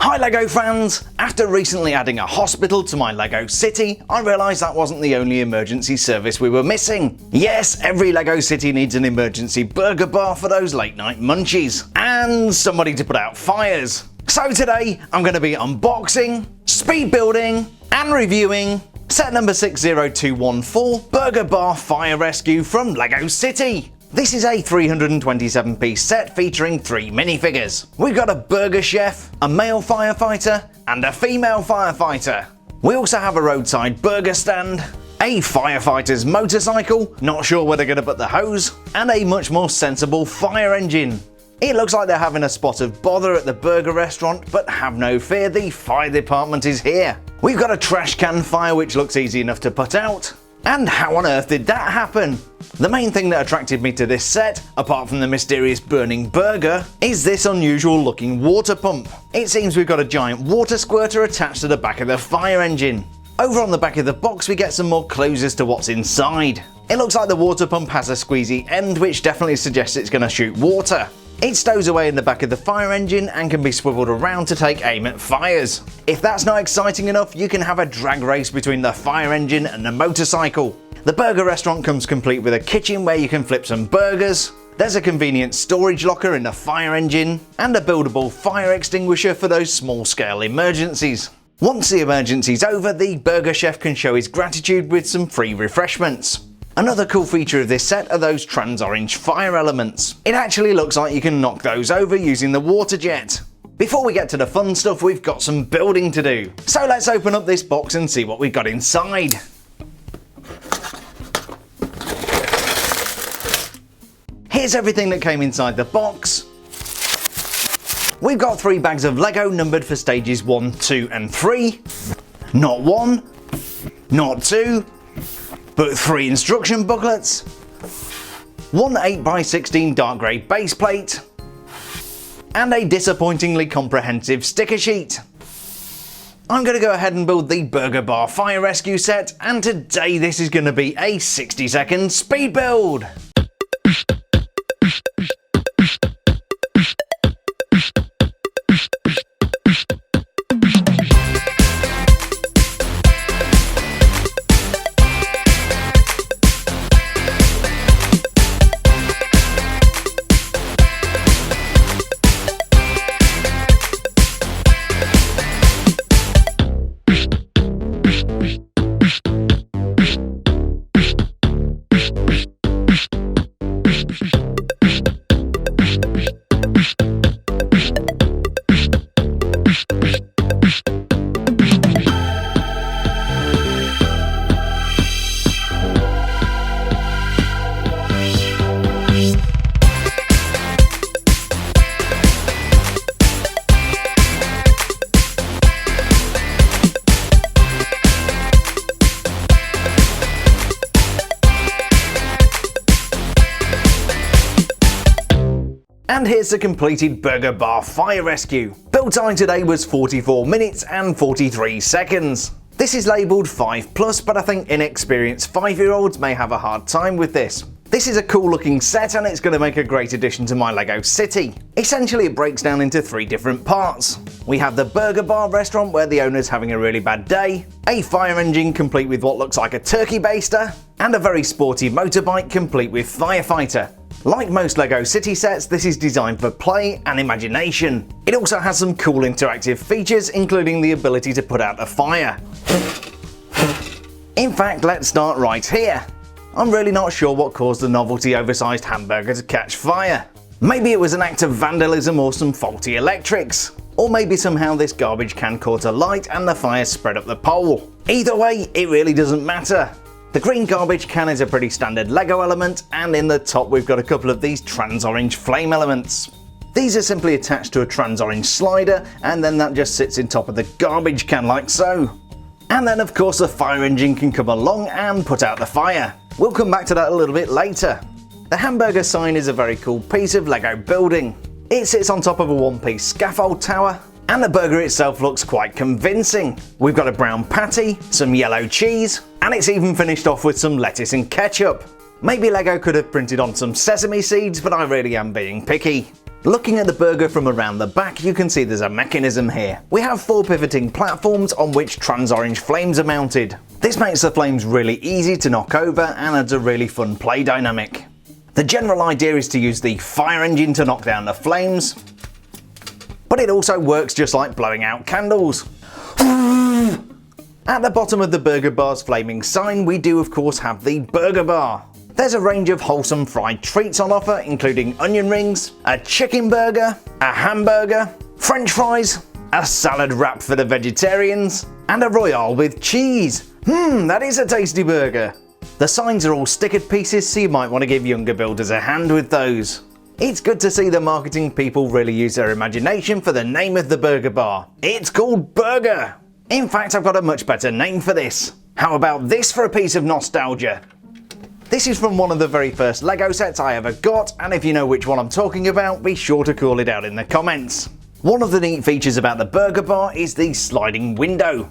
Hi LEGO fans! After recently adding a hospital to my LEGO city, I realised that wasn't the only emergency service we were missing. Yes, every LEGO city needs an emergency burger bar for those late night munchies, and somebody to put out fires. So today, I'm going to be unboxing, speed building, and reviewing set number 60214 Burger Bar Fire Rescue from LEGO City. This is a 327-piece set featuring 3 minifigures. We've got a burger chef, a male firefighter, and a female firefighter. We also have a roadside burger stand, a firefighter's motorcycle, not sure where they're going to put the hose, and a much more sensible fire engine. It looks like they're having a spot of bother at the burger restaurant, but have no fear, the fire department is here. We've got a trash can fire which looks easy enough to put out. And how on earth did that happen? The main thing that attracted me to this set, apart from the mysterious burning burger, is this unusual looking water pump. It seems we've got a giant water squirter attached to the back of the fire engine. Over on the back of the box we get some more clues as to what's inside. It looks like the water pump has a squeezy end which definitely suggests it's going to shoot water. It stows away in the back of the fire engine and can be swiveled around to take aim at fires. If that's not exciting enough, you can have a drag race between the fire engine and the motorcycle. The burger restaurant comes complete with a kitchen where you can flip some burgers. There's a convenient storage locker in the fire engine, and a buildable fire extinguisher for those small-scale emergencies. Once the emergency's over, the burger chef can show his gratitude with some free refreshments. Another cool feature of this set are those trans-orange fire elements. It actually looks like you can knock those over using the water jet. Before we get to the fun stuff, we've got some building to do. So let's open up this box and see what we've got inside. Here's everything that came inside the box. We've got 3 bags of LEGO numbered for stages 1, 2 and 3. Not 1, not 2, but 3 instruction booklets, 1 8x16 dark grey base plate, and a disappointingly comprehensive sticker sheet. I'm going to go ahead and build the Burger Bar Fire Rescue set, and today this is going to be a 60-second speed build. And here's the completed Burger Bar Fire Rescue. Build time today was 44 minutes and 43 seconds. This is labelled 5+, but I think inexperienced 5-year-olds may have a hard time with this. This is a cool looking set and it's going to make a great addition to my LEGO city. Essentially it breaks down into 3 different parts. We have the Burger Bar restaurant where the owner's having a really bad day, a fire engine complete with what looks like a turkey baster, and a very sporty motorbike complete with Firefighter. Like most LEGO City sets, this is designed for play and imagination. It also has some cool interactive features, including the ability to put out a fire. In fact, let's start right here. I'm really not sure what caused the novelty oversized hamburger to catch fire. Maybe it was an act of vandalism or some faulty electrics. Or maybe somehow this garbage can caught alight and the fire spread up the pole. Either way, it really doesn't matter. The green garbage can is a pretty standard LEGO element, and in the top we've got a couple of these trans-orange flame elements. These are simply attached to a trans-orange slider, and then that just sits in top of the garbage can like so. And then of course the fire engine can come along and put out the fire. We'll come back to that a little bit later. The hamburger sign is a very cool piece of LEGO building. It sits on top of a one-piece scaffold tower, and the burger itself looks quite convincing. We've got a brown patty, some yellow cheese, and it's even finished off with some lettuce and ketchup. Maybe LEGO could have printed on some sesame seeds, but I really am being picky. Looking at the burger from around the back, you can see there's a mechanism here. We have 4 pivoting platforms on which trans-orange flames are mounted. This makes the flames really easy to knock over and adds a really fun play dynamic. The general idea is to use the fire engine to knock down the flames, but it also works just like blowing out candles. At the bottom of the burger bar's flaming sign, we do of course have the burger bar. There's a range of wholesome fried treats on offer, including onion rings, a chicken burger, a hamburger, french fries, a salad wrap for the vegetarians, and a royale with cheese. That is a tasty burger. The signs are all stickered pieces, so you might want to give younger builders a hand with those. It's good to see the marketing people really use their imagination for the name of the burger bar. It's called Burger. In fact, I've got a much better name for this. How about this for a piece of nostalgia? This is from one of the very first LEGO sets I ever got, and if you know which one I'm talking about, be sure to call it out in the comments. One of the neat features about the burger bar is the sliding window.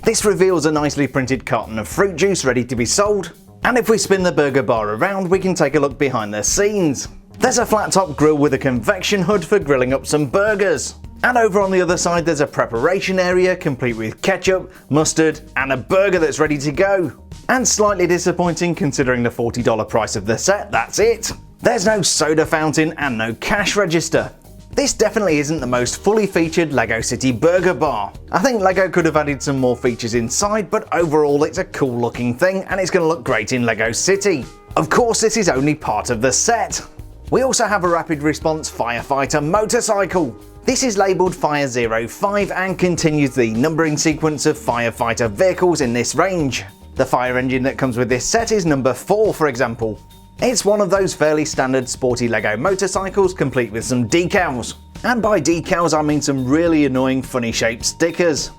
This reveals a nicely printed carton of fruit juice ready to be sold, and if we spin the burger bar around, we can take a look behind the scenes. There's a flat top grill with a convection hood for grilling up some burgers. And over on the other side there's a preparation area complete with ketchup, mustard, and a burger that's ready to go. And slightly disappointing considering the $40 price of the set, that's it. There's no soda fountain and no cash register. This definitely isn't the most fully featured LEGO City burger bar. I think LEGO could have added some more features inside, but overall it's a cool looking thing and it's going to look great in LEGO City. Of course, this is only part of the set. We also have a rapid response firefighter motorcycle. This is labelled Fire 05 and continues the numbering sequence of firefighter vehicles in this range. The fire engine that comes with this set is number 4, for example. It's one of those fairly standard sporty LEGO motorcycles complete with some decals. And by decals I mean some really annoying funny shaped stickers.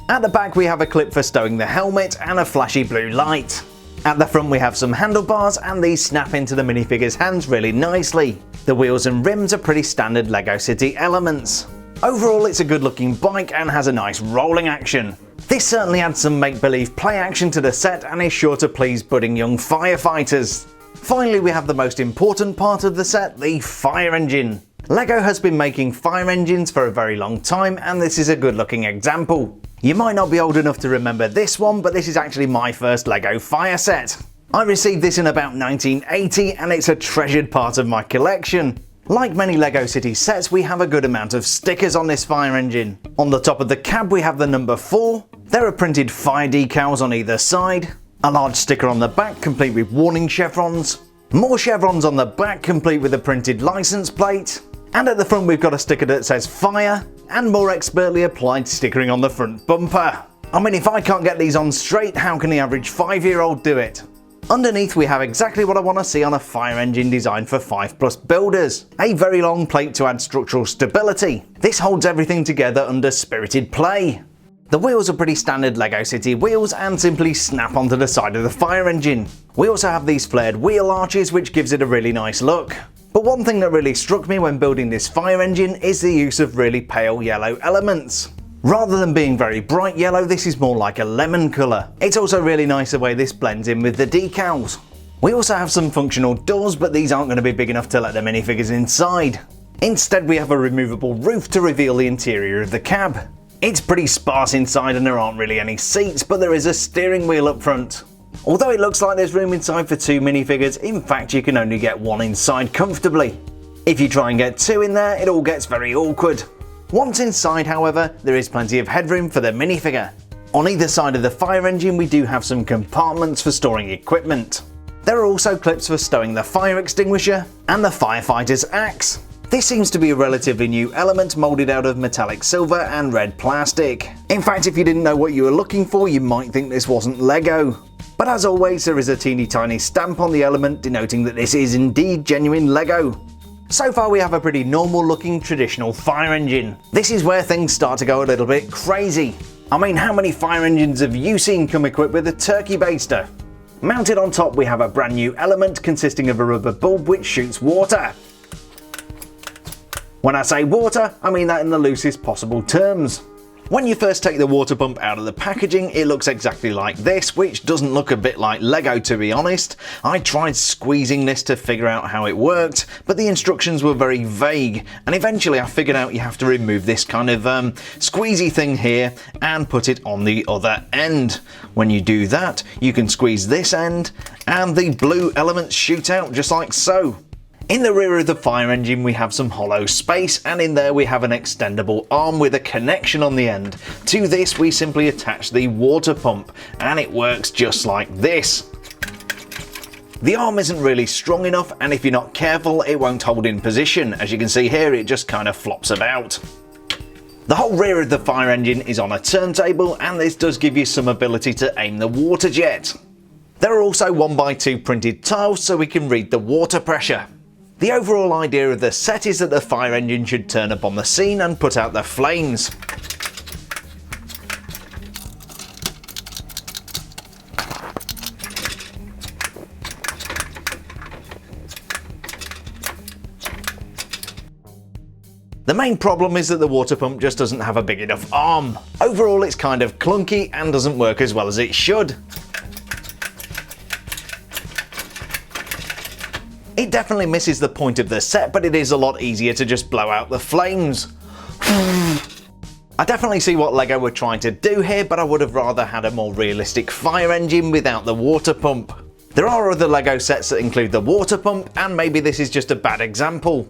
At the back we have a clip for stowing the helmet and a flashy blue light. At the front we have some handlebars and these snap into the minifigure's hands really nicely. The wheels and rims are pretty standard LEGO City elements. Overall it's a good looking bike and has a nice rolling action. This certainly adds some make-believe play action to the set and is sure to please budding young firefighters. Finally we have the most important part of the set, the fire engine. LEGO has been making fire engines for a very long time and this is a good looking example. You might not be old enough to remember this one, but this is actually my first LEGO fire set. I received this in about 1980 and it's a treasured part of my collection. Like many LEGO City sets, we have a good amount of stickers on this fire engine. On the top of the cab we have the number 4, there are printed fire decals on either side, a large sticker on the back complete with warning chevrons, more chevrons on the back complete with a printed license plate, and at the front we've got a sticker that says fire, and more expertly applied stickering on the front bumper. I mean, if I can't get these on straight, how can the average 5-year-old do it? Underneath we have exactly what I want to see on a fire engine designed for 5+ builders. A very long plate to add structural stability. This holds everything together under spirited play. The wheels are pretty standard LEGO City wheels and simply snap onto the side of the fire engine. We also have these flared wheel arches which gives it a really nice look. But one thing that really struck me when building this fire engine is the use of really pale yellow elements. Rather than being very bright yellow, this is more like a lemon colour. It's also really nice the way this blends in with the decals. We also have some functional doors, but these aren't going to be big enough to let the minifigures inside. Instead we have a removable roof to reveal the interior of the cab. It's pretty sparse inside and there aren't really any seats, but there is a steering wheel up front. Although it looks like there's room inside for 2 minifigures, in fact you can only get 1 inside comfortably. If you try and get 2 in there, it all gets very awkward. Once inside, however, there is plenty of headroom for the minifigure. On either side of the fire engine we do have some compartments for storing equipment. There are also clips for stowing the fire extinguisher and the firefighter's axe. This seems to be a relatively new element moulded out of metallic silver and red plastic. In fact, if you didn't know what you were looking for, you might think this wasn't LEGO. But as always, there is a teeny tiny stamp on the element denoting that this is indeed genuine LEGO. So far we have a pretty normal looking traditional fire engine. This is where things start to go a little bit crazy. I mean, how many fire engines have you seen come equipped with a turkey baster? Mounted on top we have a brand new element consisting of a rubber bulb which shoots water. When I say water, I mean that in the loosest possible terms. When you first take the water pump out of the packaging, it looks exactly like this, which doesn't look a bit like Lego, to be honest. I tried squeezing this to figure out how it worked, but the instructions were very vague, and eventually I figured out you have to remove this kind of squeezy thing here and put it on the other end. When you do that, you can squeeze this end and the blue elements shoot out just like so. In the rear of the fire engine we have some hollow space, and in there we have an extendable arm with a connection on the end. To this we simply attach the water pump, and it works just like this. The arm isn't really strong enough, and if you're not careful it won't hold in position. As you can see here, it just kind of flops about. The whole rear of the fire engine is on a turntable, and this does give you some ability to aim the water jet. There are also 1x2 printed tiles so we can read the water pressure. The overall idea of the set is that the fire engine should turn up on the scene and put out the flames. The main problem is that the water pump just doesn't have a big enough arm. Overall it's kind of clunky and doesn't work as well as it should. It definitely misses the point of the set, but it is a lot easier to just blow out the flames. I definitely see what Lego were trying to do here, but I would have rather had a more realistic fire engine without the water pump. There are other Lego sets that include the water pump, and maybe this is just a bad example.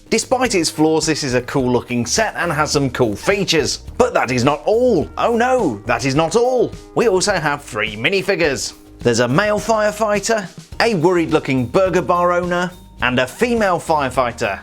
Despite its flaws, this is a cool looking set and has some cool features. But that is not all. Oh no, that is not all. We also have 3 minifigures. There's a male firefighter, a worried looking burger bar owner, and a female firefighter.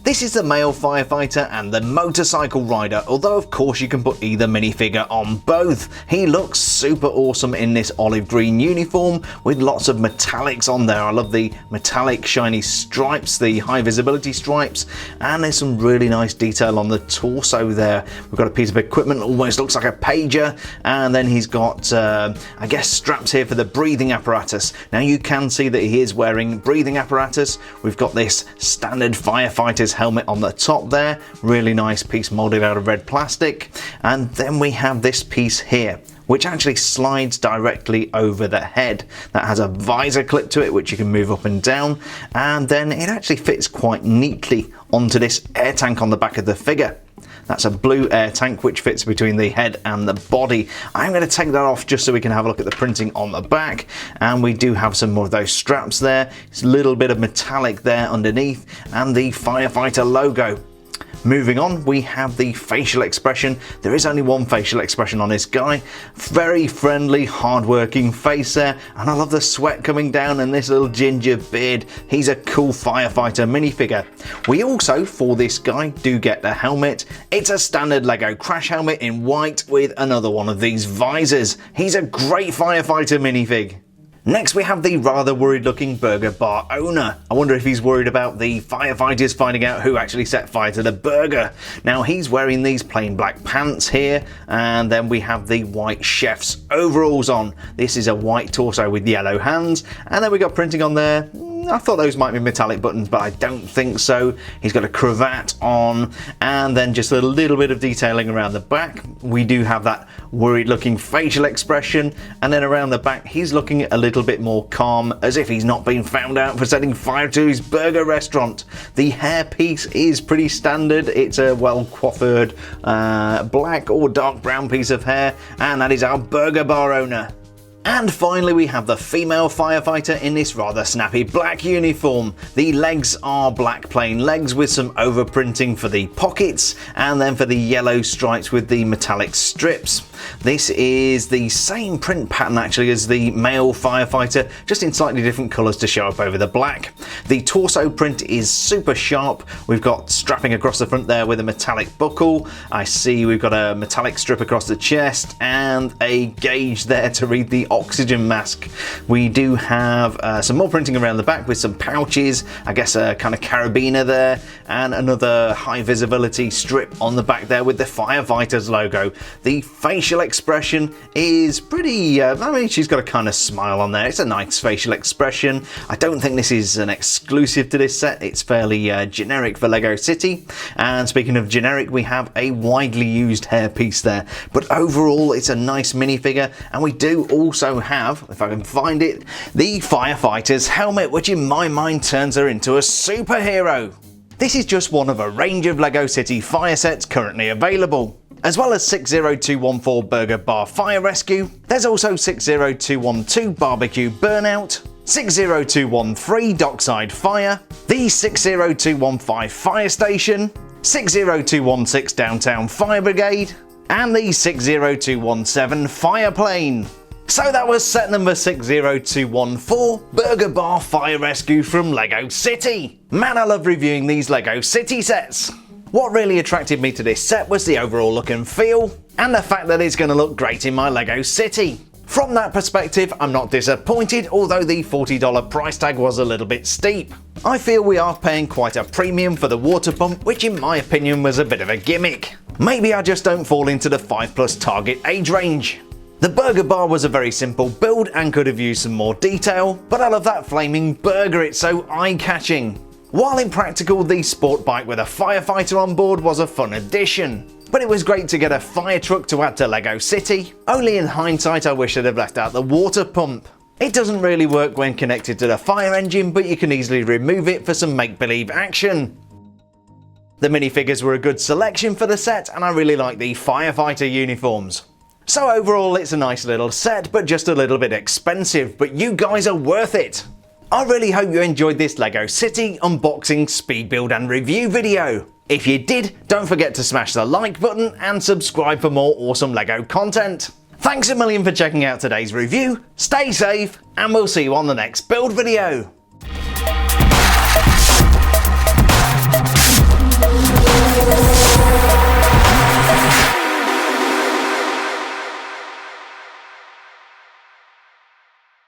This is the male firefighter and the motorcycle rider, although of course you can put either minifigure on both. He looks super awesome in this olive green uniform with lots of metallics on there. I love the metallic shiny stripes, the high visibility stripes, and there's some really nice detail on the torso there. We've got a piece of equipment that almost looks like a pager, and then he's got I guess straps here for the breathing apparatus. Now you can see that he is wearing breathing apparatus. We've got this standard firefighter's helmet on the top there, really nice piece molded out of red plastic, and then we have this piece here which actually slides directly over the head. That has a visor clip to it which you can move up and down, and then it actually fits quite neatly onto this air tank on the back of the figure. That's a blue air tank which fits between the head and the body. I'm going to take that off just so we can have a look at the printing on the back, and we do have some more of those straps there. It's a little bit of metallic there underneath, and the firefighter logo. Moving on, we have the facial expression. There is only one facial expression on this guy. Very friendly, hard-working face there, and I love the sweat coming down and this little ginger beard. He's a cool firefighter minifigure. We also, for this guy, do get the helmet. It's a standard Lego crash helmet in white with another one of these visors. He's a great firefighter minifig. Next we have the rather worried looking burger bar owner. I wonder if he's worried about the firefighters finding out who actually set fire to the burger. Now he's wearing these plain black pants here, and then we have the white chef's overalls on. This is a white torso with yellow hands, and then we got printing on there. I thought those might be metallic buttons, but I don't think so. He's got a cravat on, and then just a little bit of detailing around the back. We do have that worried looking facial expression, and then around the back he's looking a little bit more calm, as if he's not been found out for setting fire to his burger restaurant. The hairpiece is pretty standard. It's a well coiffured black or dark brown piece of hair, and that is our burger bar owner. And finally we have the female firefighter in this rather snappy black uniform. The legs are black plain legs with some overprinting for the pockets, and then for the yellow stripes with the metallic strips. This is the same print pattern actually as the male firefighter, just in slightly different colours to show up over the black. The torso print is super sharp. We've got strapping across the front there with a metallic buckle. I see we've got a metallic strip across the chest and a gauge there to read the oxygen mask. We do have some more printing around the back with some pouches, I guess a kind of carabiner there, and another high visibility strip on the back there with the Firefighters logo. The facial expression is pretty, I mean, she's got a kind of smile on there. It's a nice facial expression. I don't think this is an exclusive to this set. It's fairly generic for LEGO City. And speaking of generic, we have a widely used hairpiece there. But overall, it's a nice minifigure. And we do also have, if I can find it, the Firefighter's helmet, which in my mind turns her into a superhero. This is just one of a range of LEGO City fire sets currently available. As well as 60214 Burger Bar Fire Rescue, there's also 60212 Barbecue Burnout, 60213 Dockside Fire, the 60215 Fire Station, 60216 Downtown Fire Brigade, and the 60217 Fire Plane. So that was set number 60214, Burger Bar Fire Rescue from LEGO City. Man, I love reviewing these LEGO City sets. What really attracted me to this set was the overall look and feel, and the fact that it's going to look great in my LEGO City. From that perspective, I'm not disappointed, although the $40 price tag was a little bit steep. I feel we are paying quite a premium for the water pump, which in my opinion was a bit of a gimmick. Maybe I just don't fall into the 5+ target age range. The burger bar was a very simple build and could have used some more detail, but I love that flaming burger, it's so eye-catching. While impractical, the sport bike with a firefighter on board was a fun addition. But it was great to get a fire truck to add to LEGO City, only in hindsight I wish I'd have left out the water pump. It doesn't really work when connected to the fire engine, but you can easily remove it for some make-believe action. The minifigures were a good selection for the set, and I really like the firefighter uniforms. So overall it's a nice little set, but just a little bit expensive, but you guys are worth it. I really hope you enjoyed this LEGO City unboxing, speed build and review video. If you did, don't forget to smash the like button and subscribe for more awesome LEGO content. Thanks a million for checking out today's review, stay safe, and we'll see you on the next build video.